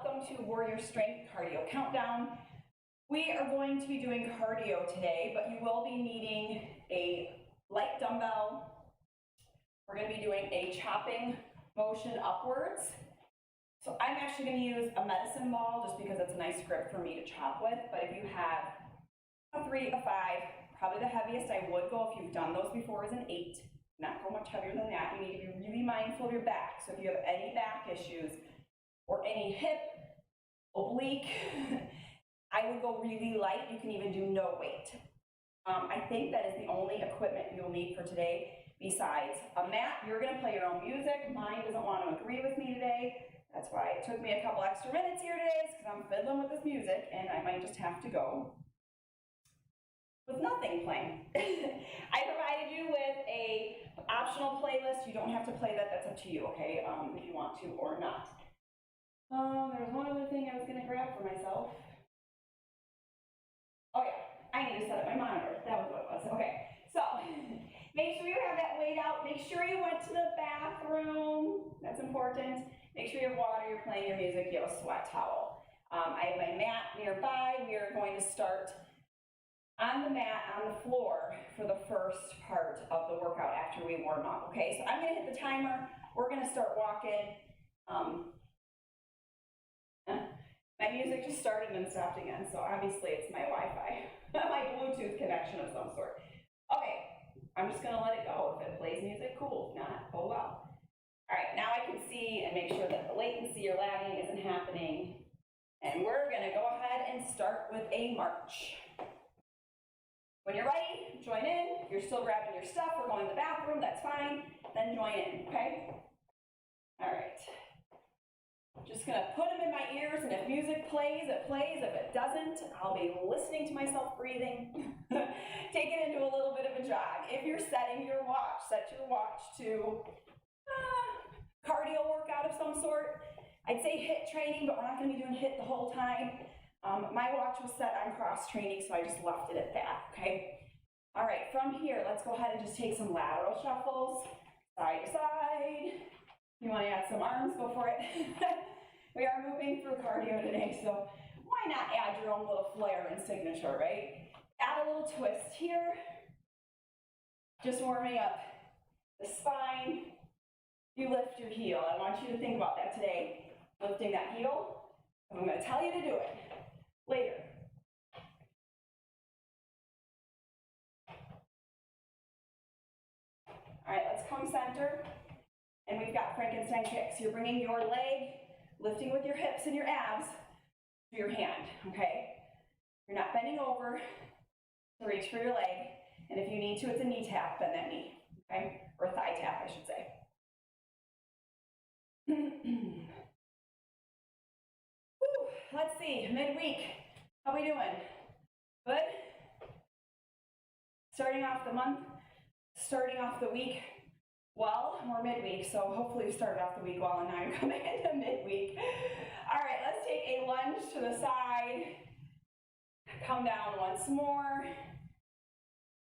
welcome to Warrior Strength Cardio Countdown. We are going to be doing cardio today, but you will be needing a light dumbbell. We're going to be doing a chopping motion upwards. So I'm actually going to use a medicine ball just because it's a nice grip for me to chop with, but if you have a 3, a 5, probably the heaviest I would go if you've done those before is an 8. Not go much heavier than that. You need to be really mindful of your back. So if you have any back issues or any hip, oblique, I would go really light. You can even do no weight. I think that is the only equipment you'll need for today besides a mat. You're going to play your own music. Mine doesn't want to agree with me today. That's why it took me a couple extra minutes here today, because I'm fiddling with this music and I might just have to go with nothing playing. I provided you with a optional playlist. You don't have to play that. That's up to you, okay, if you want to or not. There was one other thing I was going to grab for myself. Oh yeah, I need to set up my monitor. That was what it was. Okay, so make sure you have that weight out. Make sure you went to the bathroom. That's important. Make sure you have water, you're playing your music, you have a sweat towel. I have my mat nearby. We are going to start on the mat, on the floor, for the first part of the workout after we warm up, okay? So I'm gonna hit the timer. We're gonna start walking. My music just started and stopped again, so obviously it's my Wi-Fi, my Bluetooth connection of some sort. Okay, I'm just gonna let it go. If it plays music, cool. If not, oh well. All right, now I can see and make sure that the latency or lagging isn't happening. And we're gonna go ahead and start with a march. When you're ready, join in. If you're still grabbing your stuff or going to the bathroom, that's fine. Then join in, okay? All right. Just gonna put them in my ears, and if music plays, it plays. If it doesn't, I'll be listening to myself breathing. Take it into a little bit of a jog. If you're setting your watch, set your watch to cardio workout of some sort. I'd say HIIT training, but we're not gonna be doing HIIT the whole time. My watch was set on cross training, so I just left it at that, okay? All right, from here, let's go ahead and just take some lateral shuffles, side to side. You wanna add some arms, go for it. We are moving through cardio today, so why not add your own little flair and signature, right? Add a little twist here. Just warming up the spine. You lift your heel. I want you to think about that today. Lifting that heel. I'm gonna tell you to do it later. All right, let's come center. And we've got Frankenstein kicks. You're bringing your leg, lifting with your hips and your abs to your hand, okay? You're not bending over to reach for your leg. And if you need to, it's a knee tap, bend that knee, okay? Or a thigh tap, I should say. Let's see, midweek, how we doing? Good? Starting off the month, starting off the week well, we're midweek, so hopefully we started off the week well and now you're coming into midweek. All right, let's take a lunge to the side, come down once more,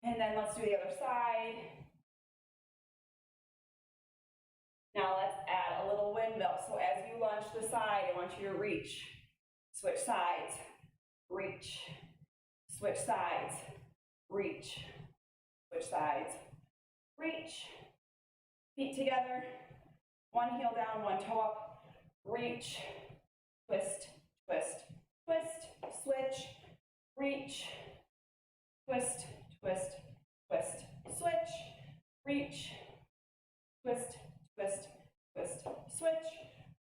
and then let's do the other side. Now let's add a little windmill. So as you lunge to the side, I want you to reach. Switch sides, reach. Switch sides, reach. Switch sides, reach. Feet together, one heel down, one toe up. Reach, twist, twist, twist, switch, reach, twist, twist, twist, switch, reach, twist, twist, twist, switch,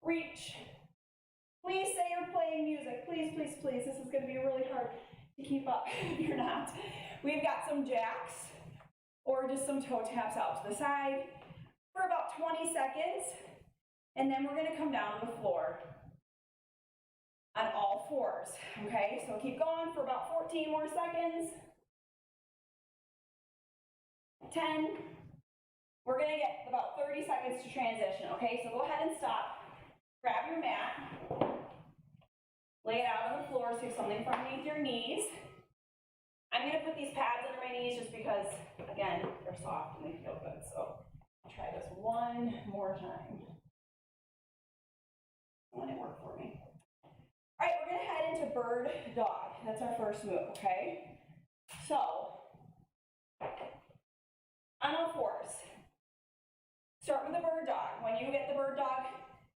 reach. Please say you're playing music. Please, please, please. This is going to be really hard to keep up if you're not. We've got some jacks or just some toe taps out to the side for about 20 seconds. And then we're going to come down to the floor on all fours. Okay, so keep going for about 14 more seconds. 10. We're going to get about 30 seconds to transition. Okay, so go ahead and stop. Grab your mat. Lay it out on the floor so you have something underneath your knees. I'm going to put these pads under my knees just because, again, they're soft and they feel good. So I'll try this one more time. Let it work for me. bird dog. That's our first move, okay? So, on all fours. Start with the bird dog. When you get the bird dog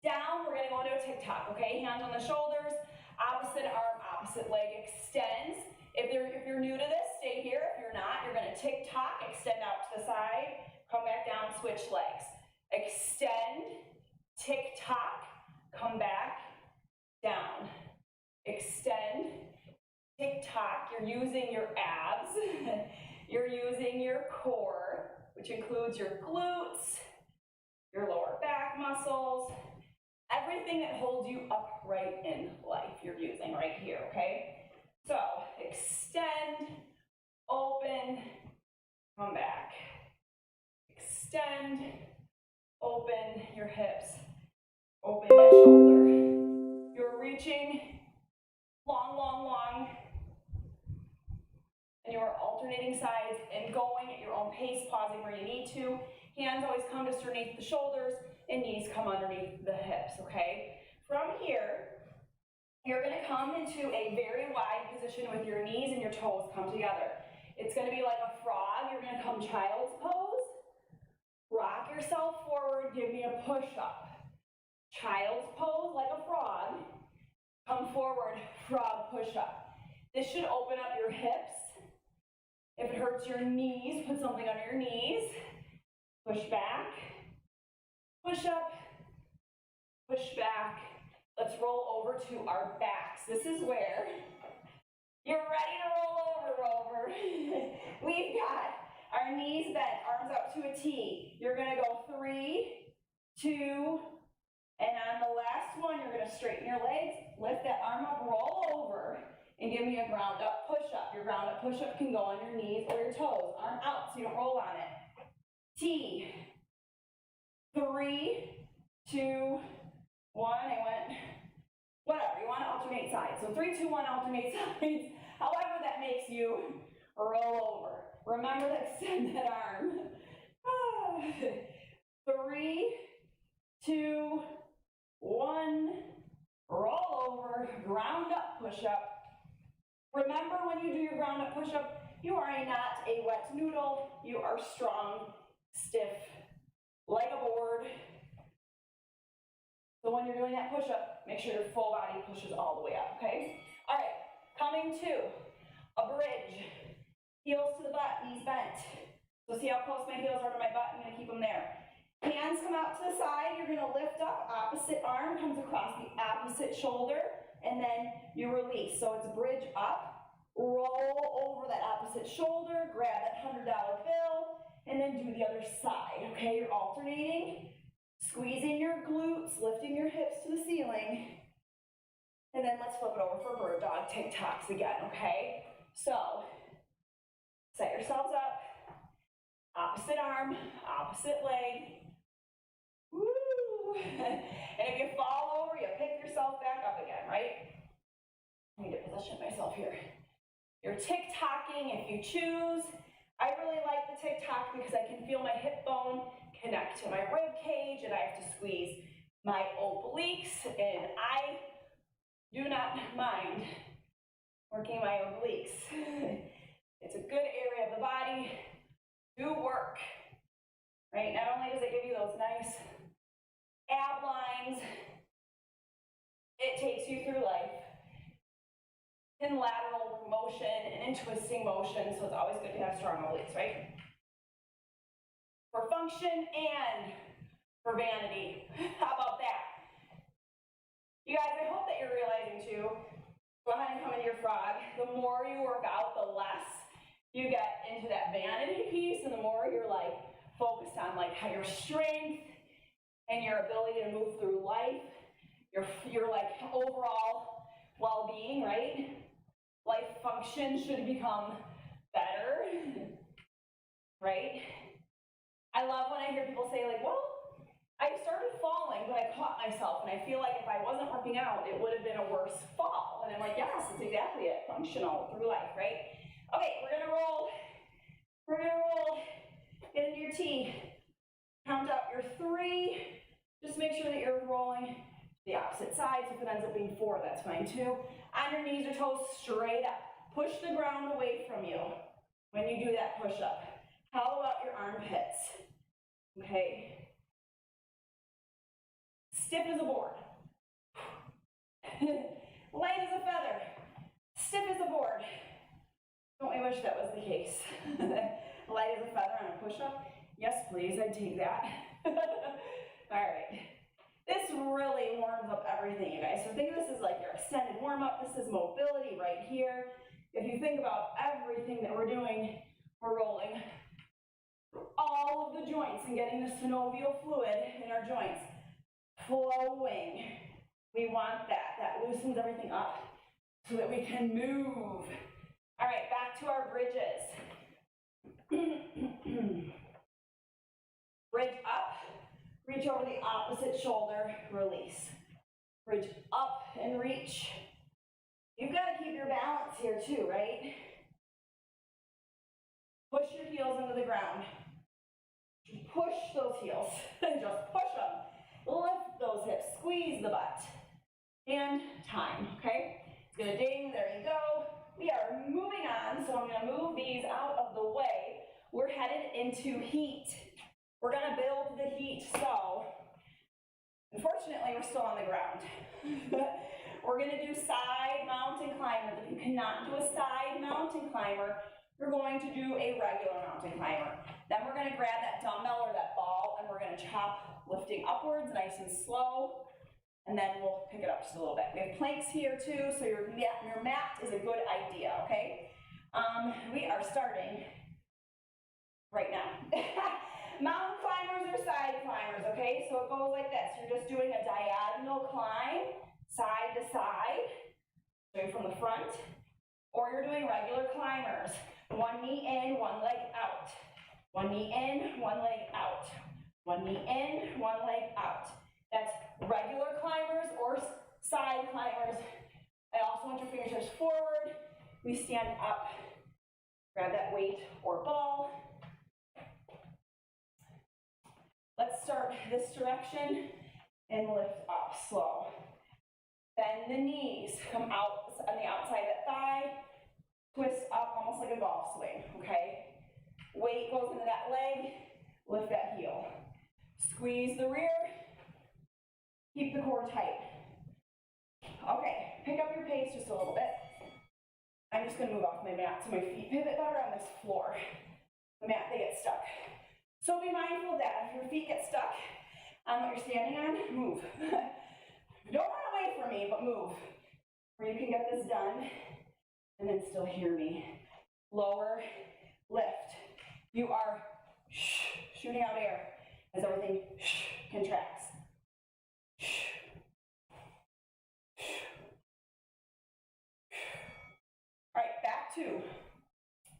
down, we're gonna go into a tick-tock, okay? Hands on the shoulders, opposite arm, opposite leg extends. If you're new to this, stay here. If you're not, you're gonna tick-tock, extend out to the side, come back down, switch legs. Extend, tick-tock, come back, down. Extend, tick-tock. You're using your abs. You're using your core, which includes your glutes, your lower back muscles, everything that holds you upright in life you're using right here, okay? So, extend, open, come back. Extend, open your hips, open that shoulder. You're reaching long, long, long, and you are alternating sides and going at your own pace, pausing where you need to. Hands always come just underneath the shoulders and knees come underneath the hips, okay? From here, you're gonna come into a very wide position with your knees and your toes come together. It's gonna be like a frog. You're gonna come child's pose, rock yourself forward, give me a push-up. Child's pose like a frog, come forward, frog push-up. This should open up your hips. If it hurts your knees, put something under your knees. Push back, push up, push back. Let's roll over to our backs. This is where you're ready to roll over. We've got our knees bent, arms up to a T. You're gonna go 3, 2, and on the last one, you're gonna straighten your legs, lift that arm up, roll over, and give me a ground up push up. Your ground up push up can go on your knees or your toes. Arm out so you don't roll on it. T, 3, 2, 1, I went, whatever, you want to alternate sides. So 3, 2, 1, alternate sides. However that makes you roll over. Remember to extend that arm. 3, 2, 1, roll over, ground up, push up. Remember when you do your ground up push up, you are not a wet noodle. You are strong, stiff, like a board. So when you're doing that push up, make sure your full body pushes all the way up, okay? All right, coming to a bridge. Heels to the butt, knees bent. So see how close my heels are to my butt? I'm gonna keep them there. Hands come out to the side, you're gonna lift up, opposite arm comes across the opposite shoulder, and then you release. So it's a bridge up, roll over that opposite shoulder, grab that $100 bill, and then do the other side, okay? You're alternating, squeezing your glutes, lifting your hips to the ceiling, and then let's flip it over for bird dog tick-tocks again, okay? So, set yourselves up, opposite arm, opposite leg. Woo! And if you fall over, you pick yourself back up again, right? I need to position myself here. You're tick-tocking if you choose. I really like the tick-tock because I can feel my hip bone connect to my rib cage and I have to squeeze my obliques, and I do not mind working my obliques. It's a good area of the body to work, right? Not only does it give you those nice ab lines, it takes you through life in lateral motion and in twisting motion, so it's always good to have strong obliques, right? For function and for vanity. How about that? You guys, I hope that you're realizing too, go ahead and come into your frog. The more you work out, the less you get into that vanity piece, and the more you're like focused on like how your strength and your ability to move through life, your like overall well-being, right? Life function should become better, right? I love when I hear people say like, well, I started falling, but I caught myself, and I feel like if I wasn't working out, it would have been a worse fall. And I'm like, yes, that's exactly it, functional through life, right? Okay, we're gonna roll, get into your T, count out your 3, just make sure that you're rolling the opposite side, so if it ends up being 4, that's fine too. On your knees or toes, straight up. Push the ground away from you when you do that push-up. Hollow out your armpits, okay? Stiff as a board. Light as a feather. Stiff as a board. Don't we wish that was the case? Light as a feather on a push-up? Yes, please, I'd take that. All right. This really warms up everything, you guys. So think of this as like your extended warm-up. This is mobility right here. If you think about everything that we're doing, we're rolling all of the joints and getting the synovial fluid in our joints flowing. We want that. That loosens everything up so that we can move. All right, back to our bridges. Bridge up, reach over the opposite shoulder, release. Bridge up and reach. You've got to keep your balance here too, right? Push your heels into the ground. Push those heels, just push them. Lift those hips, squeeze the butt. And time, okay? It's gonna ding, there you go. We are moving on, so I'm gonna move these out of the way. We're headed into heat. We're gonna build the heat, so unfortunately we're still on the ground. We're gonna do side mountain climbers. If you cannot do a side mountain climber, you're going to do a regular mountain climber. Then we're gonna grab that dumbbell or that ball and we're gonna chop lifting upwards, nice and slow. And then we'll pick it up just a little bit. We have planks here too, so your mat is a good idea, okay? We are starting right now. Mountain climbers or side climbers, okay? So it goes like this. You're just doing a diagonal climb, side to side, doing from the front, or you're doing regular climbers. One knee in, one leg out. One knee in, one leg out. One knee in, one leg out. That's regular climbers or side climbers. I also want your fingertips forward. We stand up, grab that weight or ball. Let's start this direction and lift up slow. Bend the knees, come out on the outside of that thigh, twist up almost like a golf swing, okay? Weight goes into that leg, lift that heel. Squeeze the rear, keep the core tight. Okay, pick up your pace just a little bit. I'm just gonna move off my mat so my feet pivot better on this floor. The mat, they get stuck. So be mindful of that. If your feet get stuck on what you're standing on, move. Don't run away from me, but move. Where you can get this done and then still hear me. Lower, lift. You are shooting out air as everything contracts. All right, back to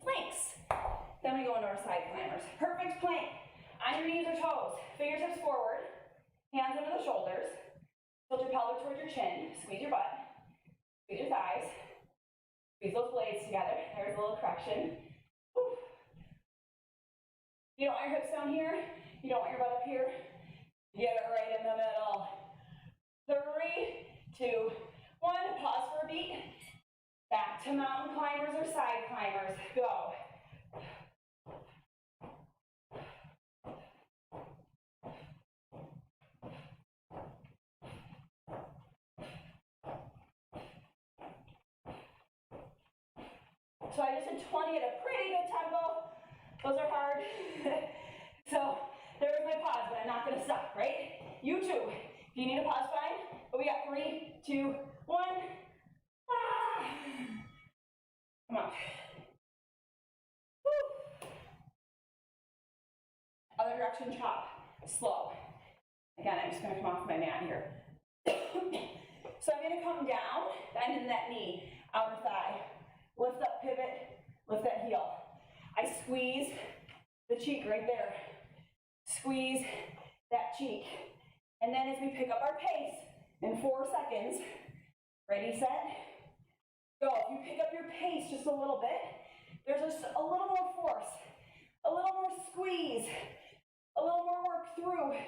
planks. Then we go into our side climbers. Perfect plank. On your knees or toes. Fingertips forward. Hands under the shoulders. Tilt your pelvic towards your chin. Squeeze your butt. Squeeze your thighs. Squeeze those blades together. There's a little correction. Whew. You don't want your hips down here. You don't want your butt up here. Get it right in the middle. 3, 2, 1. Pause for a beat. Back to mountain climbers or side climbers. Go. So I just did 20 at a pretty good tempo. Those are hard. So there's my pause, but I'm not gonna stop, right? You too. If you need a pause, fine. But we got 3, 2, 1. Ah. Come on. Woo. Other direction, chop. Slow. Again, I'm just gonna come off my mat here. So I'm gonna come down, bend in that knee, outer thigh. Lift up, pivot, lift that heel. I squeeze the cheek right there. Squeeze that cheek. And then as we pick up our pace in 4 seconds, ready, set, go. If you pick up your pace just a little bit, there's just a little more force, a little more squeeze, a little more work through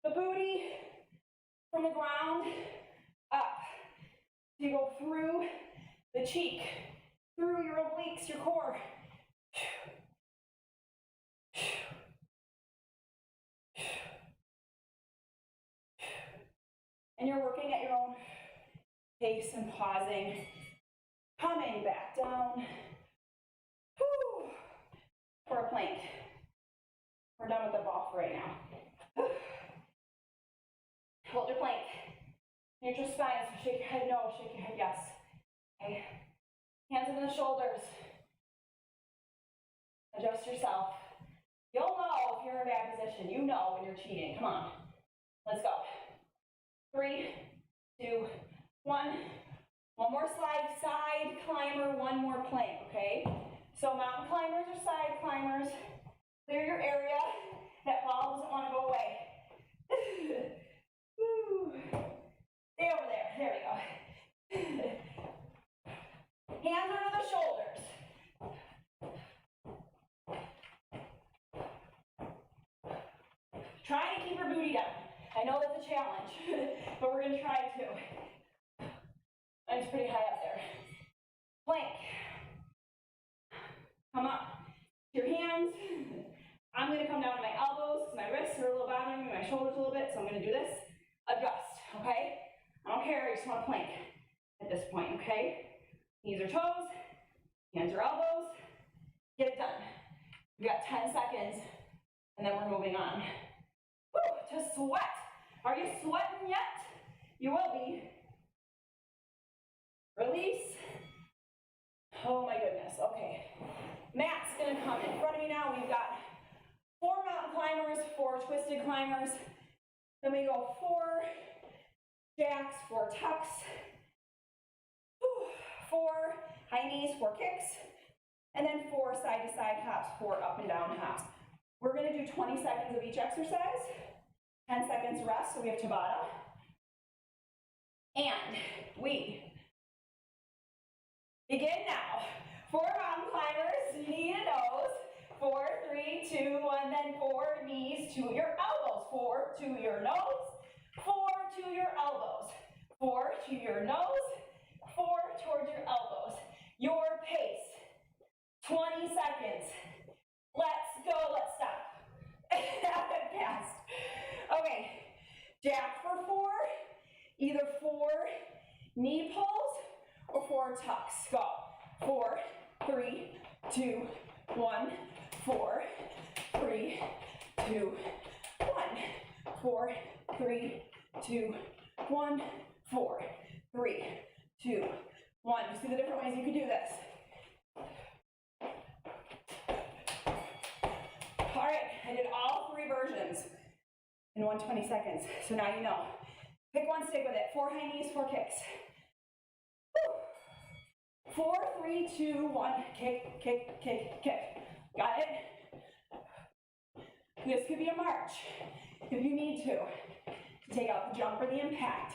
the booty, from the ground up. So you go through the cheek, through your obliques, your core. And you're working at your own pace and pausing, coming back down. Whew. For a plank. We're done with the ball for right now. Hold your plank. Neutral spine, so shake your head no, shake your head yes. Okay. Hands in the shoulders. Adjust yourself. You'll know if you're in a bad position. You know when you're cheating. Come on. Let's go. 3, 2, 1. One more slide, side climber, one more plank, okay? So mountain climbers or side climbers. Clear your area. That ball doesn't want to go away. Woo. Stay over there. There we go. Hands under the shoulders. Try to keep your booty down. I know that's a challenge, but we're going to try to. It's pretty high up there. Plank. Come up. Your hands. I'm going to come down to my elbows because my wrists are a little bothering me, my shoulders a little bit, so I'm going to do this. Adjust, okay? I don't care, I just want to plank at this point, okay? Knees or toes, hands or elbows. Get it done. We got 10 seconds, and then we're moving on. Woo, to sweat. Are you sweating yet? You will be. Release. Oh my goodness, okay. Mat's gonna come in front of me now. We've got 4 mountain climbers, 4 twisted climbers. Then we go 4 jacks, 4 tucks, 4 high knees, 4 kicks, and then 4 side to side hops, 4 up and down hops. We're gonna do 20 seconds of each exercise, 10 seconds rest, so we have tabata. And we begin now. 4 mountain climbers, knee to nose. 4, 3, 2, 1, then 4 knees to your elbows. 4 to your nose, 4 to your elbows. 4 to your nose, 4 towards your elbows. Your pace. 20 seconds. Let's go, let's stop. That went fast. Okay, jack for 4, either 4 knee pulls or 4 tucks. Go. 4, 3, 2, 1, 4, 3, 2, 1. 4, 3, 2, 1, 4, 3, 2, 1. You see the different ways you can do this. All right, I did all 3 versions in 120 seconds. So now you know. Pick one, stick with it. 4 high knees, 4 kicks. Woo. 4, 3, 2, 1. Kick, kick, kick, kick. Got it? This could be a march if you need to take out the jump or the impact.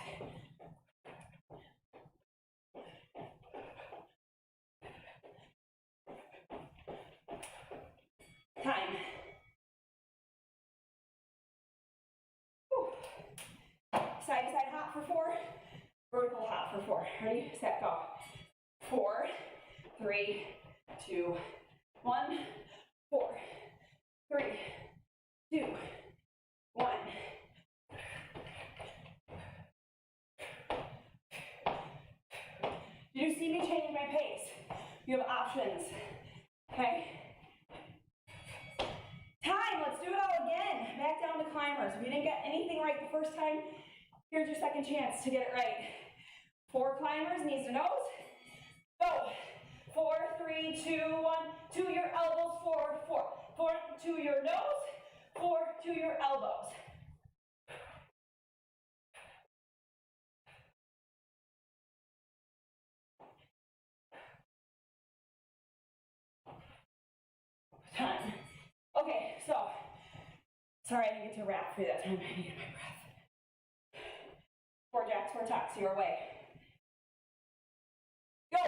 Time. Whew. Side to side hop for 4, vertical hop for 4. Ready, set, go. 4, 3, 2, 1, 4, 3, 2, 1. Did you see me changing my pace? You have options, okay? Time, let's do it all again. Back down to climbers. If you didn't get anything right the first time, here's your second chance to get it right. 4 climbers, knees to nose. Go. 4, 3, 2, 1. To your elbows, 4, 4. 4 to your nose, 4 to your elbows. Time. Okay, so, sorry I didn't get to wrap for you that time. I needed my breath. 4 jacks, 4 tucks, your way. Go.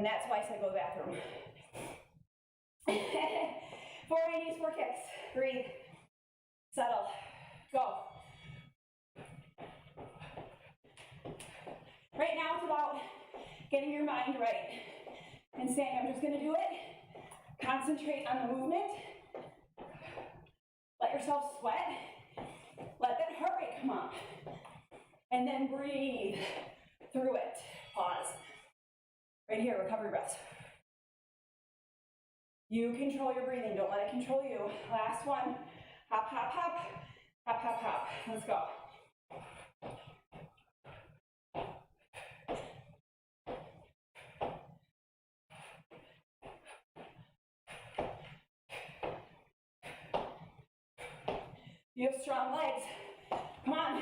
And that's why I said go to the bathroom. 4 knees, 4 kicks. Breathe. Settle. Go. Right now it's about getting your mind right and saying, I'm just going to do it. Concentrate on the movement. Let yourself sweat. Let that heart rate come up. And then breathe through it. Pause. Right here, recovery breaths. You control your breathing. Don't let it control you. Last one. Hop, hop, hop. Hop, hop, hop. Let's go. You have strong legs. Come on.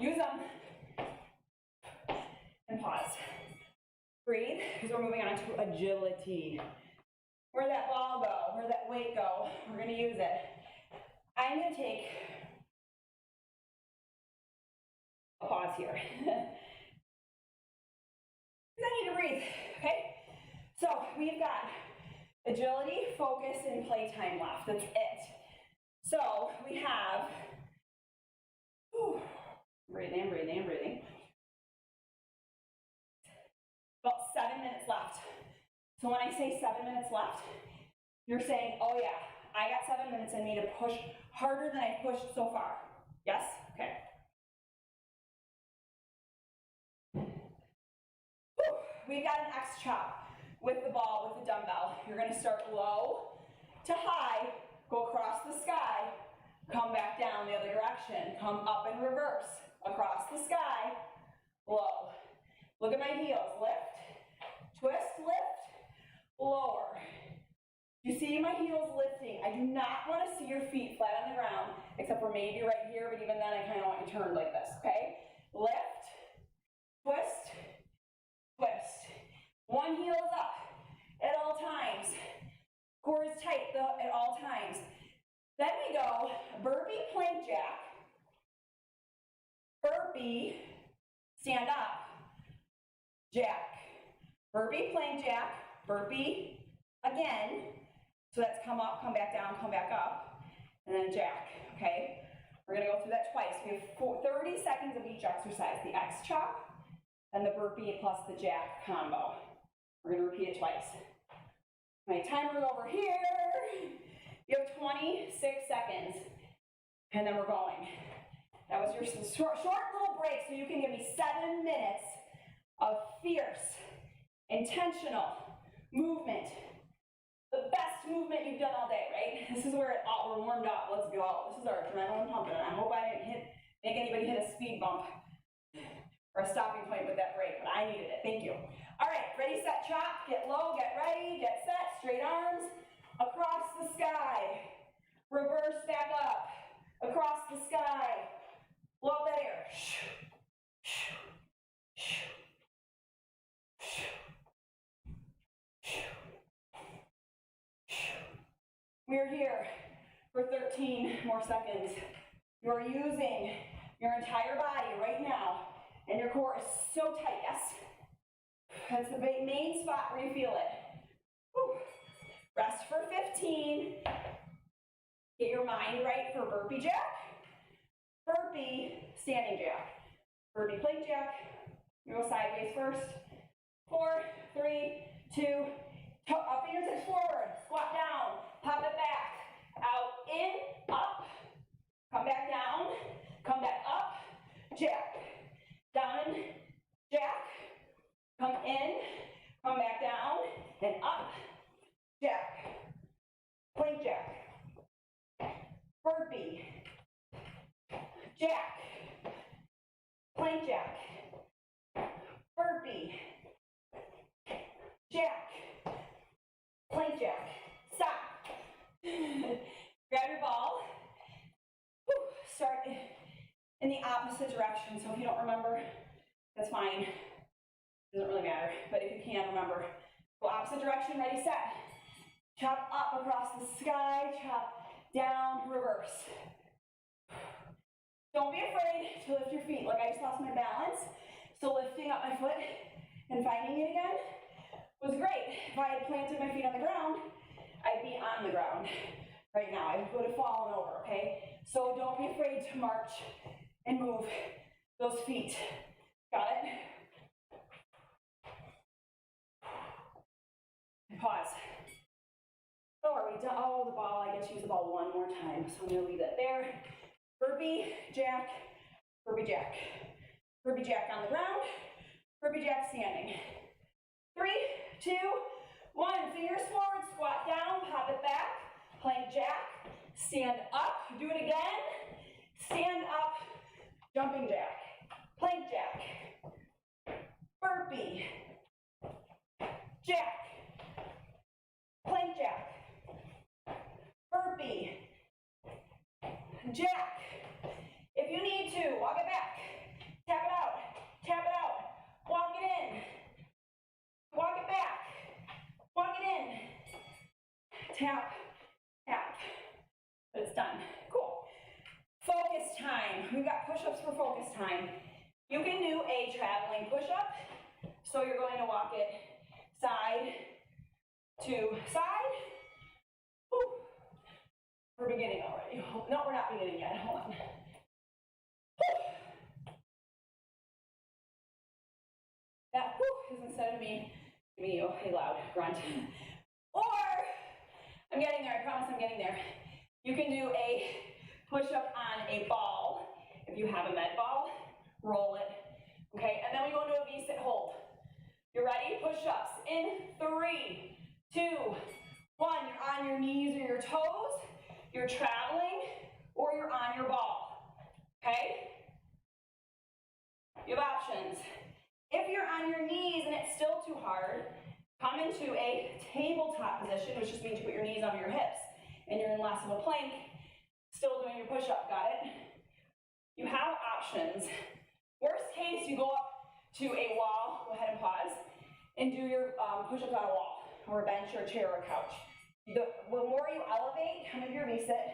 Use them. And pause. Breathe, because we're moving on to agility. Where'd that ball go? Where'd that weight go? We're going to use it. I'm going to take a pause here. Because I need to breathe, okay? So we've got agility, focus, and playtime left. That's it. So we have, breathing, about 7 minutes left. So when I say 7 minutes left, you're saying, oh yeah, I got 7 minutes in me to push harder than I've pushed so far. Yes? Okay. We've got an X chop with the ball, with the dumbbell. You're going to start low to high, go across the sky, come back down the other direction, come up and reverse, across the sky, low. Look at my heels, lift, twist, lift, lower. You see my heels lifting. I do not want to see your feet flat on the ground, except for maybe right here, but even then I kind of want you turned like this, okay? Lift, twist, twist. One heel is up at all times. Core is tight at all times. Then we go burpee plank jack, burpee, stand up, jack, burpee plank jack, burpee again. So that's come up, come back down, come back up, and then jack, okay? We're gonna go through that twice. We have 30 seconds of each exercise, the X chop and the burpee plus the jack combo. We're gonna repeat it twice. My timer's over here. You have 26 seconds, and then we're going. That was your short little break, so you can give me 7 minutes of fierce, intentional movement. The best movement you've done all day, right? This is where we're warmed up. Let's go. This is our adrenaline pumping. I hope I didn't make anybody hit a speed bump or a stopping point with that break, but I needed it. Thank you. All right, ready, set, chop. Get low, get ready, get set. Straight arms across the sky. Reverse back up. Across the sky. Blow out that air. We're here for 13 more seconds. You're using your entire body right now, and your core is so tight, yes? That's the main spot where you feel it. Whew. Rest for 15. Get your mind right for burpee jack, burpee standing jack, burpee plank jack. You go sideways first. 4, 3, 2, fingertips forward, squat down, pop it back, out, in, up, come back down, come back up, jack, down, jack, come in, come back down, and up, jack, plank jack, burpee, jack, plank jack, burpee, jack, plank jack. Stop. Grab your ball. Whew. Start in the opposite direction. So if you don't remember, that's fine. Doesn't really matter. But if you can, remember. Go opposite direction. Ready, set. Chop up across the sky. Chop down. Reverse. Don't be afraid to lift your feet. Like I just lost my balance. So lifting up my foot and finding it again was great. If I had planted my feet on the ground, I'd be on the ground right now. I would have fallen over, okay? So don't be afraid to march and move those feet. Got it? And pause. So are we done? Oh, the ball, I guess use the ball one more time. So I'm gonna leave it there. Burpee, jack, burpee, jack. Burpee, jack on the ground, burpee, jack standing. 3, 2, 1, fingers forward, squat down, pop it back, plank jack, stand up, do it again, stand up, jumping jack, plank jack, burpee, jack, plank jack, burpee, jack. If you need to, walk it back, tap it out, walk it in, walk it back, walk it in, tap, tap, but it's done. Cool. Focus time. We've got push-ups for focus time. You can do a traveling push-up. So you're going to walk it side to side. Whew. We're beginning already. No, we're not beginning yet. Hold on. That whew is instead of me giving you a loud grunt. Or, I'm getting there, I promise I'm getting there. You can do a push-up on a ball. If you have a med ball, roll it. Okay, and then we go into a V-sit hold. You ready? Push-ups in 3, 2, 1. You're on your knees or your toes, you're traveling, or you're on your ball. Okay? You have options. If you're on your knees and it's still too hard, come into a tabletop position, which just means you put your knees on your hips and you're in less of a plank, still doing your push-up, got it? You have options. Worst case, you go up to a wall, go ahead and pause, and do your push-ups on a wall, or a bench, or a chair, or a couch. The more you elevate, kind of your V-sit,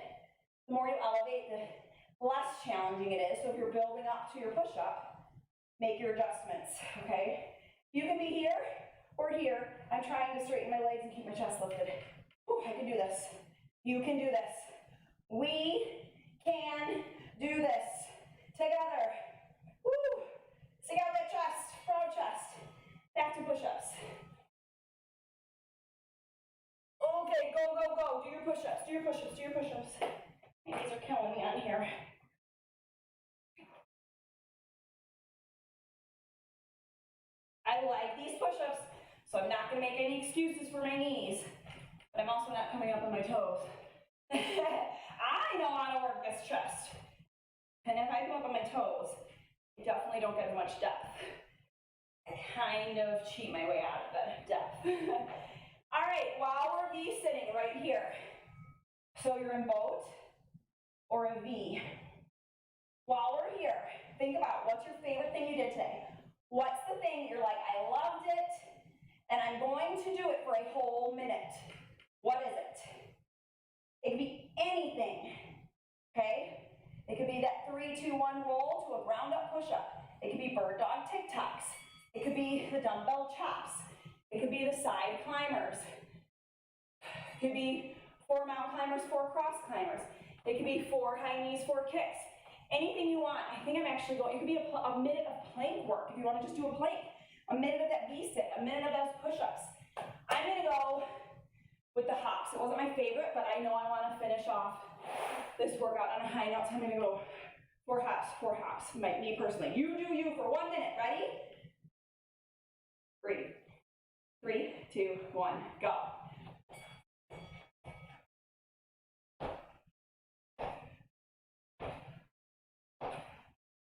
the more you elevate, the less challenging it is. So if you're building up to your push-up, make your adjustments, okay? You can be here or here. I'm trying to straighten my legs and keep my chest lifted. Whew, I can do this. You can do this. We can do this. Together. Woo! Stick out that chest, front chest. Back to push-ups. Okay, go, go, go. Do your push-ups, do your push-ups, do your push-ups. My knees are killing me on here. I like these push-ups, so I'm not gonna make any excuses for my knees, but I'm also not coming up on my toes. I know how to work this chest. And if I come up on my toes, I definitely don't get as much depth. I kind of cheat my way out of the depth. All right, while we're V-sitting right here. So you're in boat or a V. While we're here, think about what's your favorite thing you did today? What's the thing that you're like, I loved it, and I'm going to do it for a whole minute? What is it? It could be anything, okay? It could be that 3, 2, 1 roll to a ground up push-up. It could be bird dog tic-tacs. It could be the dumbbell chops. It could be the side climbers. It could be 4 mountain climbers, 4 cross climbers. It could be 4 high knees, 4 kicks. Anything you want. I think I'm actually going, it could be a minute of plank work if you want to just do a plank. A minute of that V-sit, a minute of those push-ups. I'm going to go with the hops. It wasn't my favorite, but I know I want to finish off this workout on a high note, so I'm going to go 4 hops, 4 hops. Me personally. You do you for 1 minute. Ready? 3, 2, 1, go.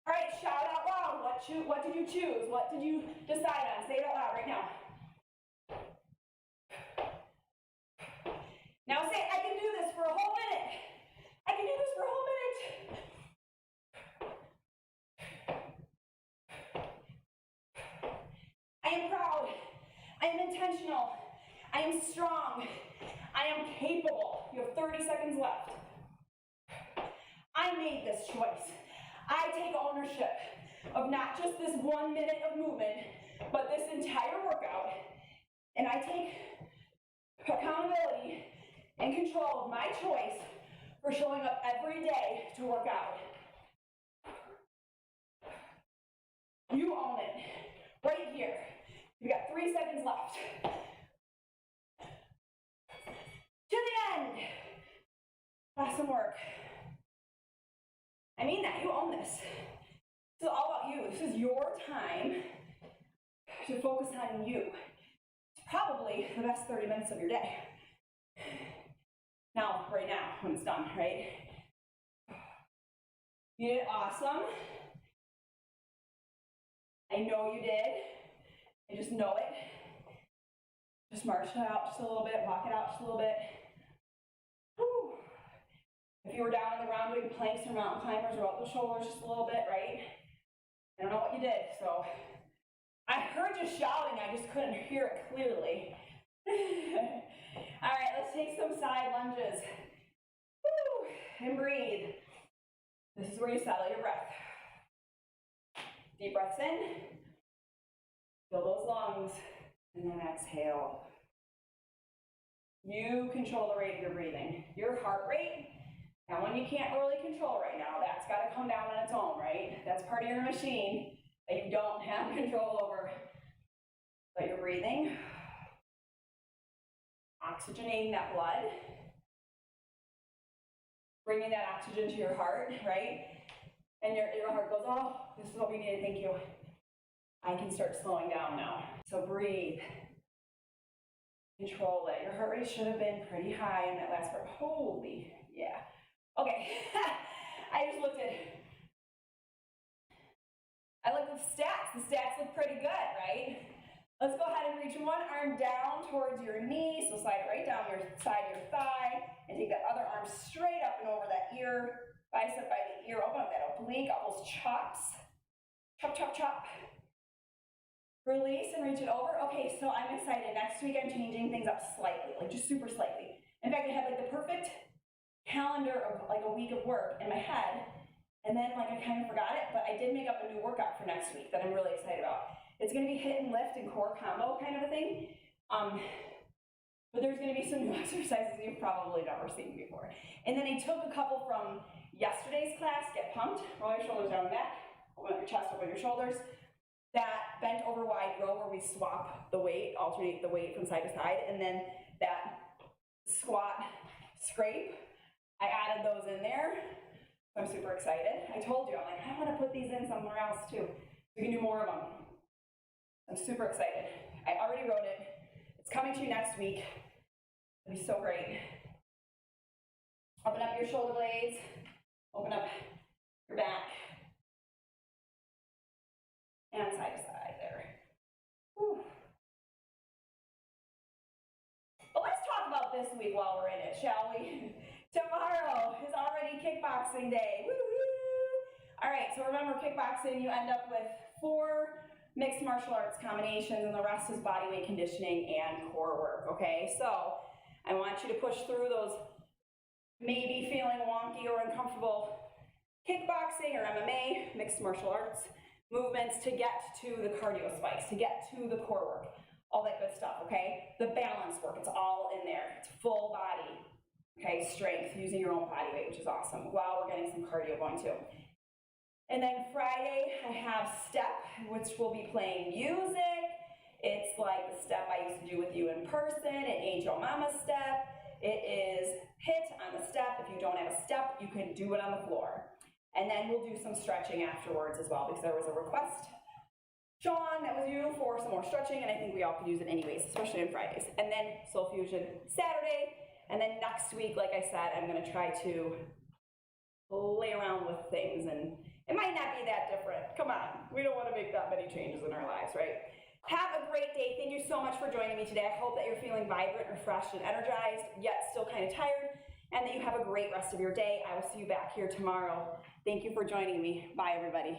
All right, shout out loud. What did you choose? What did you decide on? Say it out loud right now. Now say, I can do this for a whole minute. I can do this for a whole minute. I am proud. I am intentional. I am strong. I am capable. You have 30 seconds left. I made this choice. I take ownership of not just this 1 minute of movement, but this entire workout. And I take accountability and control of my choice for showing up every day to work out. You own it. Right here. You've got 3 seconds left. To the end. Awesome work. I mean that, you own this. This is all about you. This is your time to focus on you. It's probably the best 30 minutes of your day. Now, right now, when it's done, right? You did awesome. I know you did. I just know it. Just march it out just a little bit, walk it out just a little bit. Whew. If you were down on the ground doing planks or mountain climbers, roll up the shoulders just a little bit, right? I don't know what you did, so. I heard you shouting, I just couldn't hear it clearly. All right, let's take some side lunges. Woo. And breathe. This is where you settle your breath. Deep breaths in. Fill those lungs. And then exhale. You control the rate of your breathing. Your heart rate, that one you can't really control right now. That's got to come down on its own, right? That's part of your machine that you don't have control over. But you're breathing. Oxygenating that blood. Bringing that oxygen to your heart, right? And your heart goes, oh, this is what we needed, thank you. I can start slowing down now. So breathe. Control it. Your heart rate should have been pretty high in that last part. Holy, yeah. Okay, I just looked at the stats. The stats look pretty good, right? Let's go ahead and reach one arm down towards your knee. So slide it right down your side of your thigh and take that other arm straight up and over that ear, bicep by the ear. Open up that oblique, all those chops. Chop, chop, chop. Release and reach it over. Okay, so I'm excited. Next week I'm changing things up slightly, like just super slightly. In fact, I had like the perfect calendar of like a week of work in my head, and then like I kind of forgot it, but I did make up a new workout for next week that I'm really excited about. It's gonna be hit and lift and core combo kind of a thing. But there's gonna be some new exercises you've probably never seen before. And then I took a couple from yesterday's class, get pumped, roll your shoulders down back, open up your chest, open your shoulders. That bent over wide row where we swap the weight, alternate the weight from side to side, and then that squat scrape, I added those in there. I'm super excited. I told you, I'm like, I want to put these in somewhere else too. We can do more of them. I'm super excited. I already wrote it. It's coming to you next week. It'll be so great. Open up your shoulder blades. Open up your back. And side to side there. Whew. But let's talk about this week while we're in it, shall we? Tomorrow is already kickboxing day. Woo-hoo! All right, so remember kickboxing, you end up with 4 mixed martial arts combinations and the rest is body weight conditioning and core work, okay? So I want you to push through those maybe feeling wonky or uncomfortable kickboxing or MMA, mixed martial arts movements to get to the cardio spikes, to get to the core work, all that good stuff, okay? The balance work, it's all in there. It's full body, okay? Strength, using your own body weight, which is awesome, while we're getting some cardio going too. And then Friday, I have step, which will be playing music. It's like the step I used to do with you in person, an Angel Mama step. It is hit on the step. If you don't have a step, you can do it on the floor. And then we'll do some stretching afterwards as well, because there was a request, Sean, that was you, for some more stretching, and I think we all could use it anyways, especially on Fridays. And then Soul Fusion Saturday, and then next week, like I said, I'm gonna try to play around with things, and it might not be that different. Come on, we don't wanna make that many changes in our lives, right? Have a great day. Thank you so much for joining me today. I hope that you're feeling vibrant, refreshed, and energized, yet still kind of tired, and that you have a great rest of your day. I will see you back here tomorrow. Thank you for joining me. Bye, everybody.